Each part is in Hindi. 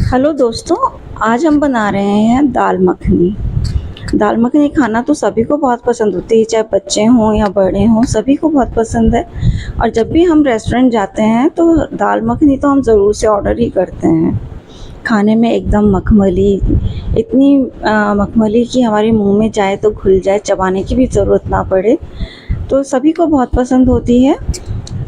हेलो दोस्तों। आज हम बना रहे हैं दाल मखनी। दाल मखनी खाना तो सभी को बहुत पसंद होती है, चाहे बच्चे हों या बड़े हों, सभी को बहुत पसंद है। और जब भी हम रेस्टोरेंट जाते हैं तो दाल मखनी तो हम ज़रूर से ऑर्डर ही करते हैं। खाने में एकदम मखमली, इतनी मखमली कि हमारे मुंह में जाए तो घुल जाए, चबाने की भी ज़रूरत ना पड़े, तो सभी को बहुत पसंद होती है।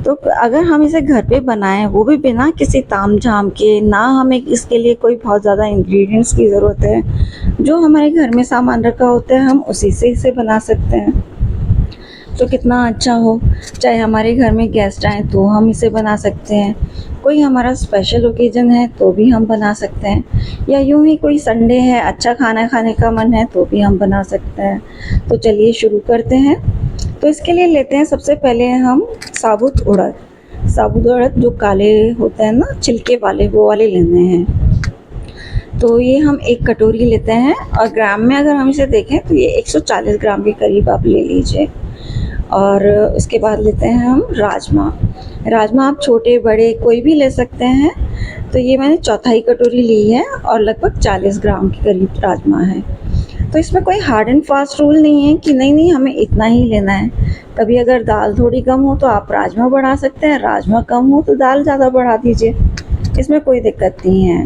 तो अगर हम इसे घर पे बनाएं, वो भी बिना किसी तामझाम के, ना हमें इसके लिए कोई बहुत ज़्यादा इंग्रेडिएंट्स की ज़रूरत है, जो हमारे घर में सामान रखा होता है हम उसी से इसे बना सकते हैं, तो कितना अच्छा हो। चाहे हमारे घर में गेस्ट आए तो हम इसे बना सकते हैं, कोई हमारा स्पेशल ओकेजन है तो भी हम बना सकते हैं, या यूँ ही कोई संडे है, अच्छा खाना खाने का मन है तो भी हम बना सकते हैं। तो चलिए शुरू करते हैं। तो इसके लिए लेते हैं सबसे पहले हम साबुत उड़द। साबुत उड़द जो काले होते हैं ना, छिलके वाले, वो वाले लेने हैं। तो ये हम 1 कटोरी लेते हैं, और ग्राम में अगर हम इसे देखें तो ये 140 ग्राम के करीब आप ले लीजिए। और उसके बाद लेते हैं हम राजमा। राजमा आप छोटे बड़े कोई भी ले सकते हैं। तो ये मैंने चौथाई कटोरी ली है और लगभग 40 ग्राम के करीब राजमा है। तो इसमें कोई हार्ड एंड फास्ट रूल नहीं है कि नहीं नहीं हमें इतना ही लेना है। कभी अगर दाल थोड़ी कम हो तो आप राजमा बढ़ा सकते हैं, राजमा कम हो तो दाल ज़्यादा बढ़ा दीजिए, इसमें कोई दिक्कत नहीं है।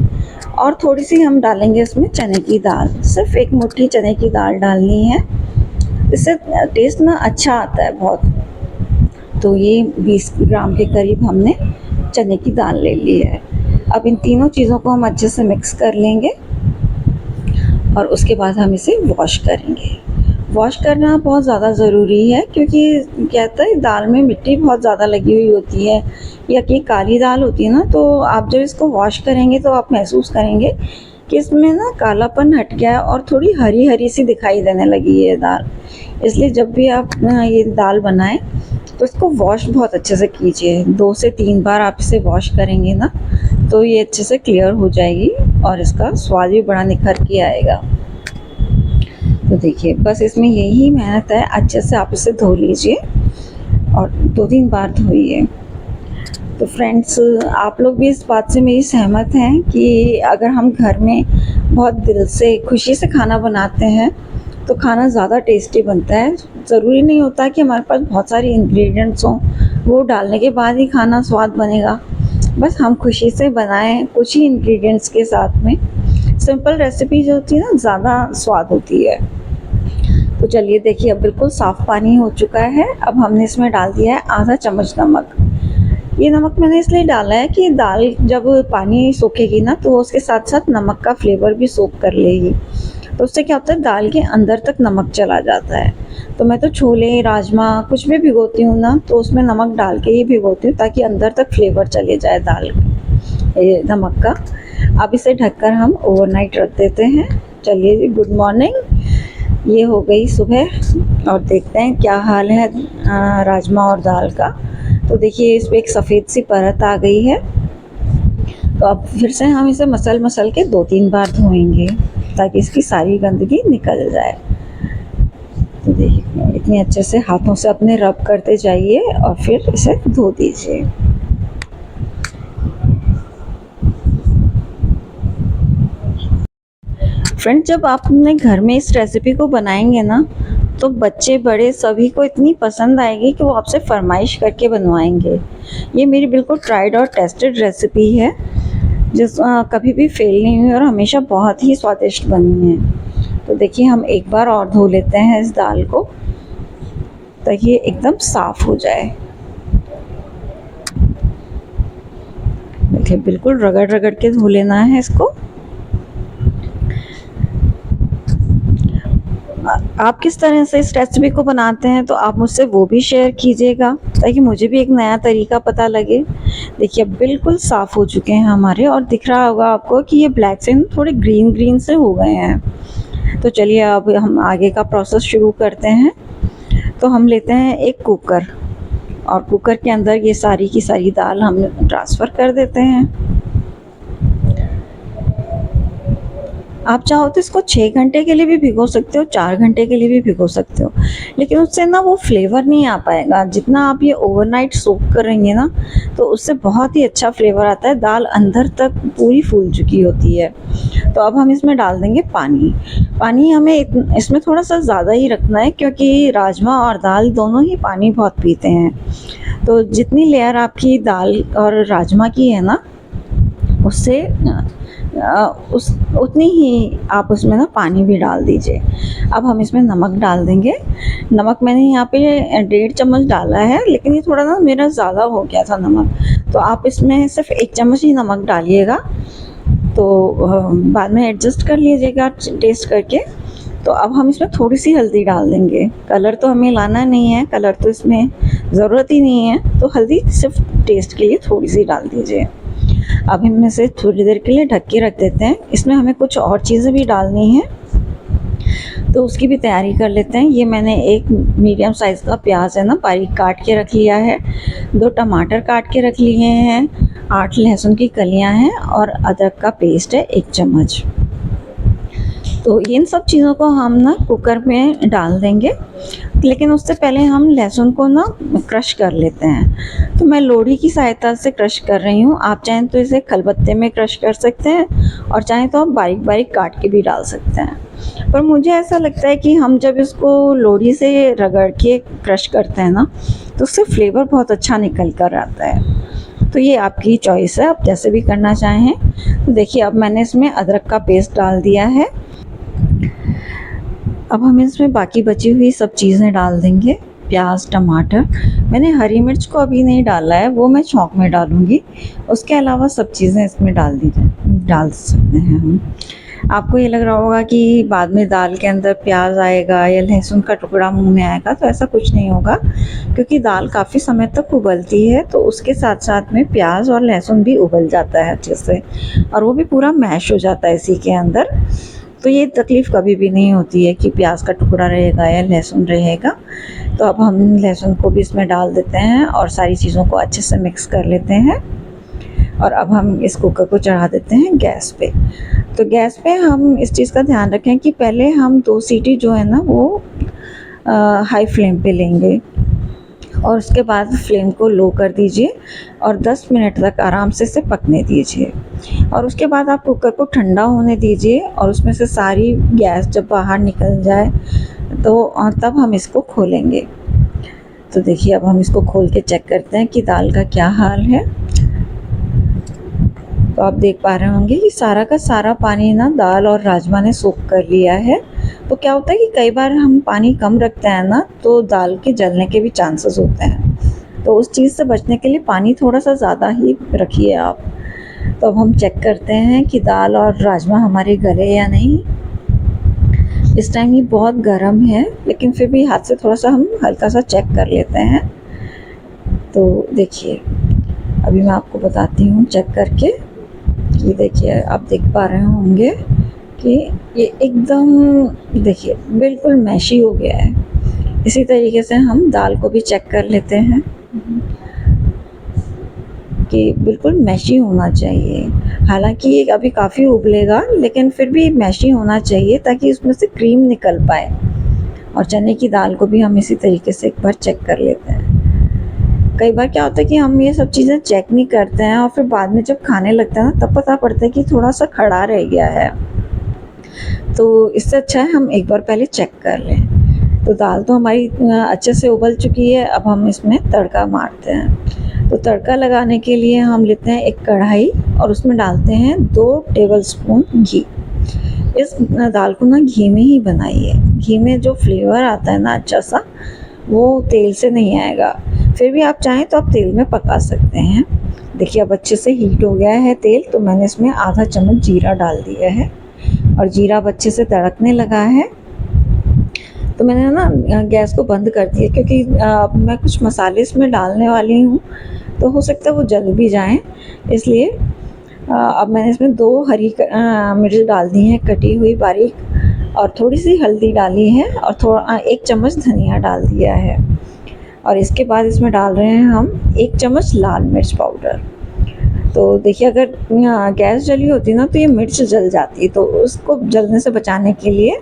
और थोड़ी सी हम डालेंगे इसमें चने की दाल, सिर्फ 1 मुट्ठी चने की दाल डालनी है, इससे टेस्ट ना अच्छा आता है बहुत। तो ये 20 ग्राम के करीब हमने चने की दाल ले ली है। अब इन तीनों चीज़ों को हम अच्छे से मिक्स कर लेंगे और उसके बाद हम इसे वॉश करेंगे। वॉश करना बहुत ज़्यादा ज़रूरी है, क्योंकि कहते हैं दाल में मिट्टी बहुत ज़्यादा लगी हुई होती है, या कि काली दाल होती है ना, तो आप जब इसको वॉश करेंगे तो आप महसूस करेंगे कि इसमें ना कालापन हट गया है और थोड़ी हरी हरी सी दिखाई देने लगी है दाल। इसलिए जब भी आप ये दाल बनाएं तो इसको वॉश बहुत अच्छे से कीजिए। 2 से 3 बार आप इसे वॉश करेंगे ना तो ये अच्छे से क्लियर हो जाएगी और इसका स्वाद भी बड़ा निखर के आएगा। तो देखिए, बस इसमें यही मेहनत है, अच्छे से आप इसे धो लीजिए और 2-3 बार धोइए। तो फ्रेंड्स, आप लोग भी इस बात से मेरी सहमत हैं कि अगर हम घर में बहुत दिल से खुशी से खाना बनाते हैं तो खाना ज़्यादा टेस्टी बनता है। ज़रूरी नहीं होता कि हमारे पास बहुत सारे इंग्रेडिएंट्स हों, वो डालने के बाद ही खाना स्वाद बनेगा। बस हम खुशी से बनाएं कुछ ही इंग्रेडिएंट्स के साथ में, सिंपल रेसिपी जो होती है ना, ज़्यादा स्वाद होती है। तो चलिए देखिए, अब बिल्कुल साफ़ पानी हो चुका है। अब हमने इसमें डाल दिया है आधा चम्मच नमक। ये नमक मैंने इसलिए डाला है कि दाल जब पानी सोखेगी ना तो उसके साथ साथ नमक का फ्लेवर भी सोख कर लेगी, तो उससे क्या होता है दाल के अंदर तक नमक चला जाता है। तो मैं तो छोले, राजमा कुछ भी भिगोती हूँ ना तो उसमें नमक डाल के ही भिगोती हूँ, ताकि अंदर तक फ्लेवर चले जाए दाल ये नमक का। अब इसे ढककर हम ओवरनाइट रख देते हैं। चलिए जी, गुड मॉर्निंग। ये हो गई सुबह और देखते हैं क्या हाल है राजमा और दाल का। तो देखिए, इस पे एक सफ़ेद सी परत आ गई है। तो अब फिर से हम इसे मसल के 2-3 बार धोएंगे ताकि इसकी सारी गंदगी निकल जाए। तो देखिए, इतने अच्छे से हाथों से अपने रब करते जाइए और फिर इसे धो दीजिए। फ्रेंड्स, जब आप अपने घर में इस रेसिपी को बनाएंगे ना तो बच्चे बड़े सभी को इतनी पसंद आएगी कि वो आपसे फरमाइश करके बनवाएंगे। ये मेरी बिल्कुल ट्राइड और टेस्टेड रेसिपी है, जिस कभी भी फेल नहीं हुई और हमेशा बहुत ही स्वादिष्ट बनी है। तो देखिए, हम एक बार और धो लेते हैं इस दाल को ताकि ये एकदम साफ़ हो जाए। देखिए, बिल्कुल रगड़ रगड़ के धो लेना है इसको। आप किस तरह से इस रेसिपी को बनाते हैं तो आप मुझसे वो भी शेयर कीजिएगा, ताकि मुझे भी एक नया तरीका पता लगे। देखिए, अब बिल्कुल साफ़ हो चुके हैं हमारे, और दिख रहा होगा आपको कि ये ब्लैक से थोड़े ग्रीन ग्रीन से हो गए हैं। तो चलिए, अब हम आगे का प्रोसेस शुरू करते हैं। तो हम लेते हैं एक कुकर, और कुकर के अंदर ये सारी की सारी दाल हम ट्रांसफ़र कर देते हैं। आप चाहो तो इसको 6 घंटे के लिए भी भिगो सकते हो, 4 घंटे के लिए भी भिगो सकते हो, लेकिन उससे ना वो फ्लेवर नहीं आ पाएगा। जितना आप ये ओवरनाइट सोक करेंगे ना, तो उससे बहुत ही अच्छा फ्लेवर आता है। दाल अंदर तक पूरी फूल चुकी होती है। तो अब हम इसमें डाल देंगे पानी। पानी हमें इसमें थोड़ा सा ज़्यादा ही रखना है, क्योंकि राजमा और दाल दोनों ही पानी बहुत पीते हैं। तो जितनी लेयर आपकी दाल और राजमा की है ना, उससे उस उतनी ही आप उसमें ना पानी भी डाल दीजिए। अब हम इसमें नमक डाल देंगे। नमक मैंने यहाँ पे 1.5 चम्मच डाला है, लेकिन ये थोड़ा ना मेरा ज़्यादा हो गया था नमक, तो आप इसमें सिर्फ 1 चम्मच ही नमक डालिएगा। तो बाद में एडजस्ट कर लीजिएगा टेस्ट करके। तो अब हम इसमें थोड़ी सी हल्दी डाल देंगे। कलर तो हमें लाना नहीं है, कलर तो इसमें ज़रूरत ही नहीं है, तो हल्दी सिर्फ टेस्ट के लिए थोड़ी सी डाल दीजिए। अब हम इसे थोड़ी देर के लिए ढक के रख देते हैं। इसमें हमें कुछ और चीज़ें भी डालनी हैं, तो उसकी भी तैयारी कर लेते हैं। ये मैंने एक मीडियम साइज़ का प्याज है ना, बारीक काट के रख लिया है। 2 टमाटर काट के रख लिए हैं। 8 लहसुन की कलियां हैं और अदरक का पेस्ट है 1 चम्मच। तो इन सब चीज़ों को हम ना कुकर में डाल देंगे, लेकिन उससे पहले हम लहसुन को ना क्रश कर लेते हैं। तो मैं लोढ़ी की सहायता से क्रश कर रही हूँ। आप चाहें तो इसे खलबत्ते में क्रश कर सकते हैं, और चाहें तो आप बारीक बारीक काट के भी डाल सकते हैं। पर मुझे ऐसा लगता है कि हम जब इसको लोढ़ी से रगड़ के क्रश करते हैं ना, तो उससे फ्लेवर बहुत अच्छा निकल कर आता है। तो ये आपकी चॉइस है, आप जैसे भी करना चाहें। तो देखिए, अब मैंने इसमें अदरक का पेस्ट डाल दिया है। अब हम इसमें बाकी बची हुई सब चीज़ें डाल देंगे। प्याज, टमाटर, मैंने हरी मिर्च को अभी नहीं डाला है, वो मैं छौंक में डालूँगी। उसके अलावा सब चीज़ें इसमें डाल सकते हैं हम। आपको ये लग रहा होगा कि बाद में दाल के अंदर प्याज आएगा या लहसुन का टुकड़ा मुंह में आएगा, तो ऐसा कुछ नहीं होगा, क्योंकि दाल काफ़ी समय तक उबलती है, तो उसके साथ साथ में प्याज और लहसुन भी उबल जाता है अच्छे से, और वो भी पूरा मैश हो जाता है इसी के अंदर। तो ये तकलीफ़ कभी भी नहीं होती है कि प्याज का टुकड़ा रहेगा या लहसुन रहेगा। तो अब हम लहसुन को भी इसमें डाल देते हैं और सारी चीज़ों को अच्छे से मिक्स कर लेते हैं। और अब हम इस कुकर को चढ़ा देते हैं गैस पे। तो गैस पे हम इस चीज़ का ध्यान रखें कि पहले हम 2 सीटी जो है ना, वो हाई फ्लेम पे लेंगे, और उसके बाद फ्लेम को लो कर दीजिए और 10 मिनट तक आराम से इसे पकने दीजिए। और उसके बाद आप कुकर को ठंडा होने दीजिए, और उसमें से सारी गैस जब बाहर निकल जाए, तो तब हम इसको खोलेंगे। तो देखिए, अब हम इसको खोल के चेक करते हैं कि दाल का क्या हाल है। तो आप देख पा रहे होंगे कि सारा का सारा पानी ना दाल और राजमा ने सोख कर लिया है। तो क्या होता है कि कई बार हम पानी कम रखते हैं ना, तो दाल के जलने के भी चांसेस होते हैं। तो उस चीज़ से बचने के लिए पानी थोड़ा सा ज़्यादा ही रखिए आप। तो अब हम चेक करते हैं कि दाल और राजमा हमारे गले या नहीं। इस टाइम ये बहुत गर्म है, लेकिन फिर भी हाथ से थोड़ा सा हम हल्का सा चेक कर लेते हैं। तो देखिए, अभी मैं आपको बताती हूँ चेक करके। ये देखिए, आप देख पा रहे होंगे कि ये एकदम देखिए बिल्कुल मैशी हो गया है। इसी तरीके से हम दाल को भी चेक कर लेते हैं कि बिल्कुल मैशी होना चाहिए। हालांकि ये अभी काफ़ी उबलेगा, लेकिन फिर भी मैशी होना चाहिए ताकि उसमें से क्रीम निकल पाए। और चने की दाल को भी हम इसी तरीके से एक बार चेक कर लेते हैं। कई बार क्या होता है कि हम ये सब चीज़ें चेक नहीं करते हैं, और फिर बाद में जब खाने लगते हैं ना, तब पता पड़ता है कि थोड़ा सा खड़ा रह गया है। तो इससे अच्छा है हम एक बार पहले चेक कर लें। तो दाल तो हमारी अच्छे से उबल चुकी है। अब हम इसमें तड़का मारते हैं। तो तड़का लगाने के लिए हम लेते हैं एक कढ़ाई, और उसमें डालते हैं 2 टेबलस्पून घी। इस दाल को ना घी में ही बनाइए। घी में जो फ्लेवर आता है ना अच्छा सा, वो तेल से नहीं आएगा। फिर भी आप चाहें तो आप तेल में पका सकते हैं। देखिए, अब अच्छे से हीट हो गया है तेल, तो मैंने इसमें आधा चम्मच जीरा डाल दिया है, और जीरा अब अच्छे से तड़कने लगा है। तो मैंने ना गैस को बंद कर दिया, क्योंकि मैं कुछ मसाले इसमें डालने वाली हूँ, तो हो सकता है वो जल भी जाएं। इसलिए अब मैंने इसमें 2 हरी मिर्च डाल दी हैं कटी हुई बारीक, और थोड़ी सी हल्दी डाली है, और थोड़ा 1 चम्मच धनिया डाल दिया है। और इसके बाद इसमें डाल रहे हैं हम 1 चम्मच लाल मिर्च पाउडर। तो देखिए अगर गैस जली होती ना तो ये मिर्च जल जाती, तो उसको जलने से बचाने के लिए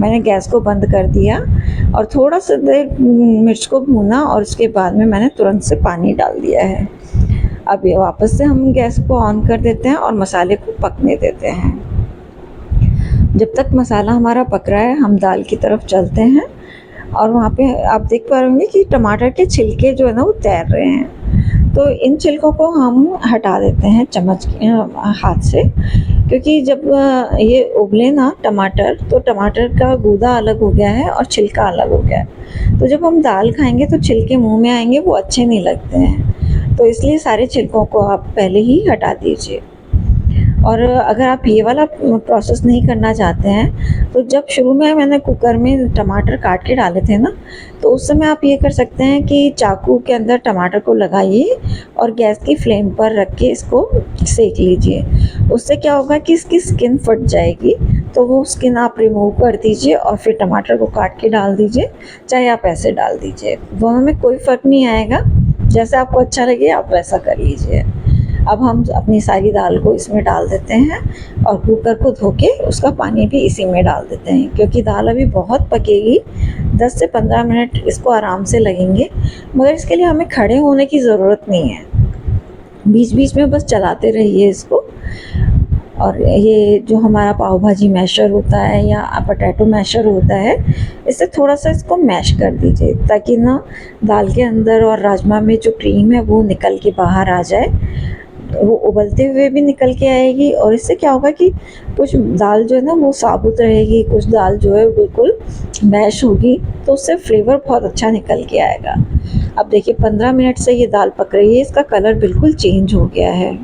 मैंने गैस को बंद कर दिया और थोड़ा सा देर मिर्च को भूना और उसके बाद में मैंने तुरंत से पानी डाल दिया है। अब ये वापस से हम गैस को ऑन कर देते हैं और मसाले को पकने देते हैं। जब तक मसाला हमारा पक रहा है हम दाल की तरफ चलते हैं और वहाँ पे आप देख पा रहे होंगे कि टमाटर के छिलके जो है ना वो तैर रहे हैं। तो इन छिलकों को हम हटा देते हैं चम्मच हाथ से, क्योंकि जब ये उबले ना टमाटर तो टमाटर का गूदा अलग हो गया है और छिलका अलग हो गया है। तो जब हम दाल खाएंगे तो छिलके मुंह में आएंगे, वो अच्छे नहीं लगते हैं। तो इसलिए सारे छिलकों को आप पहले ही हटा दीजिए। और अगर आप ये वाला प्रोसेस नहीं करना चाहते हैं तो जब शुरू में मैंने कुकर में टमाटर काट के डाले थे ना, तो उस समय आप ये कर सकते हैं कि चाकू के अंदर टमाटर को लगाइए और गैस की फ्लेम पर रख के इसको सेक लीजिए। उससे क्या होगा कि इसकी स्किन फट जाएगी, तो वो स्किन आप रिमूव कर दीजिए और फिर टमाटर को काट के डाल दीजिए, चाहे आप ऐसे डाल दीजिए, दोनों में कोई फ़र्क नहीं आएगा। जैसे आपको अच्छा लगे आप वैसा कर लीजिए। अब हम अपनी सारी दाल को इसमें डाल देते हैं और कुकर को धो के उसका पानी भी इसी में डाल देते हैं, क्योंकि दाल अभी बहुत पकेगी। 10 से 15 मिनट इसको आराम से लगेंगे, मगर इसके लिए हमें खड़े होने की ज़रूरत नहीं है। बीच बीच में बस चलाते रहिए इसको। और ये जो हमारा पाव भाजी मैशर होता है या पोटैटो मैशर होता है, इससे थोड़ा सा इसको मैश कर दीजिए ताकि ना दाल के अंदर और राजमा में जो क्रीम है वो निकल के बाहर आ जाए। वो उबलते हुए भी निकल के आएगी और इससे क्या होगा कि कुछ दाल जो है ना वो साबुत रहेगी, कुछ दाल जो है बिल्कुल मैश होगी, तो उससे फ्लेवर बहुत अच्छा निकल के आएगा। अब देखिए 15 मिनट से ये दाल पक रही है, इसका कलर बिल्कुल चेंज हो गया है।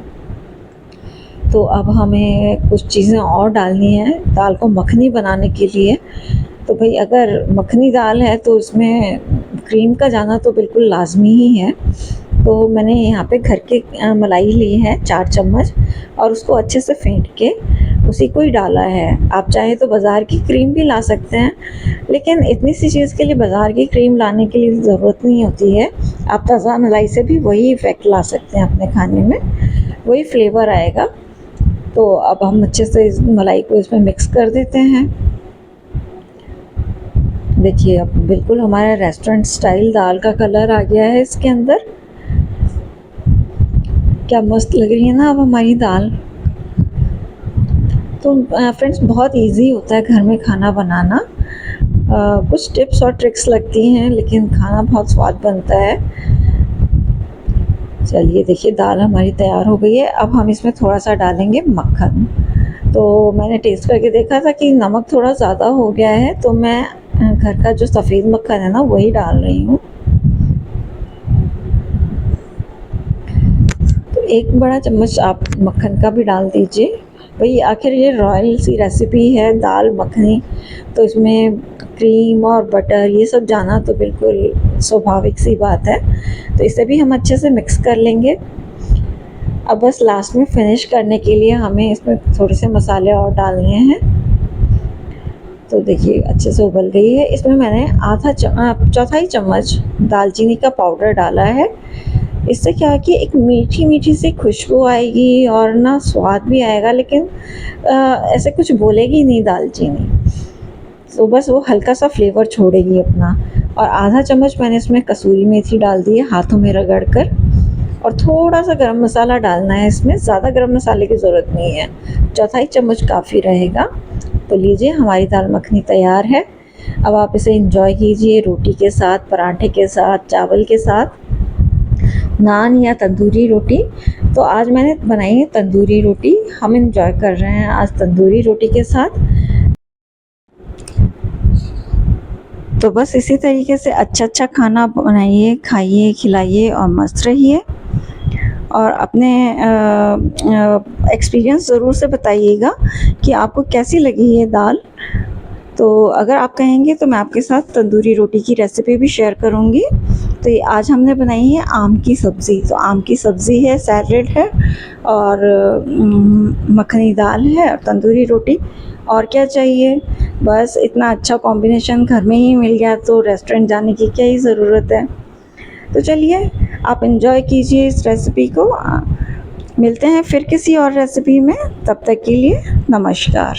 तो अब हमें कुछ चीज़ें और डालनी है दाल को मखनी बनाने के लिए। तो भाई अगर मखनी दाल है तो उसमें क्रीम का जाना तो बिल्कुल लाजमी ही है। तो मैंने यहाँ पे घर की मलाई ली है 4 चम्मच और उसको अच्छे से फेंट के उसी को ही डाला है। आप चाहे तो बाज़ार की क्रीम भी ला सकते हैं, लेकिन इतनी सी चीज़ के लिए बाज़ार की क्रीम लाने की ज़रूरत नहीं होती है। आप ताज़ा मलाई से भी वही इफ़ेक्ट ला सकते हैं अपने खाने में, वही फ्लेवर आएगा। तो अब हम अच्छे से इस मलाई को इसमें मिक्स कर देते हैं। देखिए अब बिल्कुल हमारा रेस्टोरेंट स्टाइल दाल का कलर आ गया है इसके अंदर। क्या मस्त लग रही है ना अब हमारी दाल। तो फ्रेंड्स बहुत इजी होता है घर में खाना बनाना। कुछ टिप्स और ट्रिक्स लगती हैं लेकिन खाना बहुत स्वाद बनता है। चलिए देखिए दाल हमारी तैयार हो गई है। अब हम इसमें थोड़ा सा डालेंगे मक्खन। तो मैंने टेस्ट करके देखा था कि नमक थोड़ा ज़्यादा हो गया है, तो मैं घर का जो सफ़ेद मक्खन है ना वही डाल रही हूँ। तो 1 बड़ा चम्मच आप मक्खन का भी डाल दीजिए। भाई आखिर ये रॉयल सी रेसिपी है दाल मखनी, तो इसमें क्रीम और बटर ये सब जाना तो बिल्कुल स्वाभाविक सी बात है। तो इसे भी हम अच्छे से मिक्स कर लेंगे। अब बस लास्ट में फिनिश करने के लिए हमें इसमें थोड़े से मसाले और डालने हैं। तो देखिए अच्छे से उबल गई है। इसमें मैंने चौथाई चम्मच दालचीनी का पाउडर डाला है। इससे क्या है कि एक मीठी मीठी सी खुशबू आएगी और ना स्वाद भी आएगा, लेकिन ऐसे कुछ बोलेगी नहीं दालचीनी। तो बस वो हल्का सा फ्लेवर छोड़ेगी अपना। और आधा चम्मच मैंने इसमें कसूरी मेथी डाल दी है हाथों में रगड़ कर। और थोड़ा सा गरम मसाला डालना है इसमें, ज़्यादा गरम मसाले की ज़रूरत नहीं है, चौथाई चम्मच काफ़ी रहेगा। तो लीजिए हमारी दाल मखनी तैयार है। अब आप इसे एंजॉय कीजिए रोटी के साथ, पराठे के साथ, चावल के साथ, नान या तंदूरी रोटी। तो आज मैंने बनाई है तंदूरी रोटी। हम एंजॉय कर रहे हैं आज तंदूरी रोटी के साथ। तो बस इसी तरीके से अच्छा खाना बनाइए, खाइए, खिलाइए और मस्त रहिए। और अपने एक्सपीरियंस ज़रूर से बताइएगा कि आपको कैसी लगी ये दाल। तो अगर आप कहेंगे तो मैं आपके साथ तंदूरी रोटी की रेसिपी भी शेयर करूँगी। तो ये आज हमने बनाई है आम की सब्ज़ी। तो आम की सब्ज़ी है, सैलेड है और मखनी दाल है और तंदूरी रोटी। और क्या चाहिए, बस इतना अच्छा कॉम्बिनेशन घर में ही मिल गया तो रेस्टोरेंट जाने की क्या ही ज़रूरत है। तो चलिए आप एंजॉय कीजिए इस रेसिपी को। मिलते हैं फिर किसी और रेसिपी में, तब तक के लिए नमस्कार।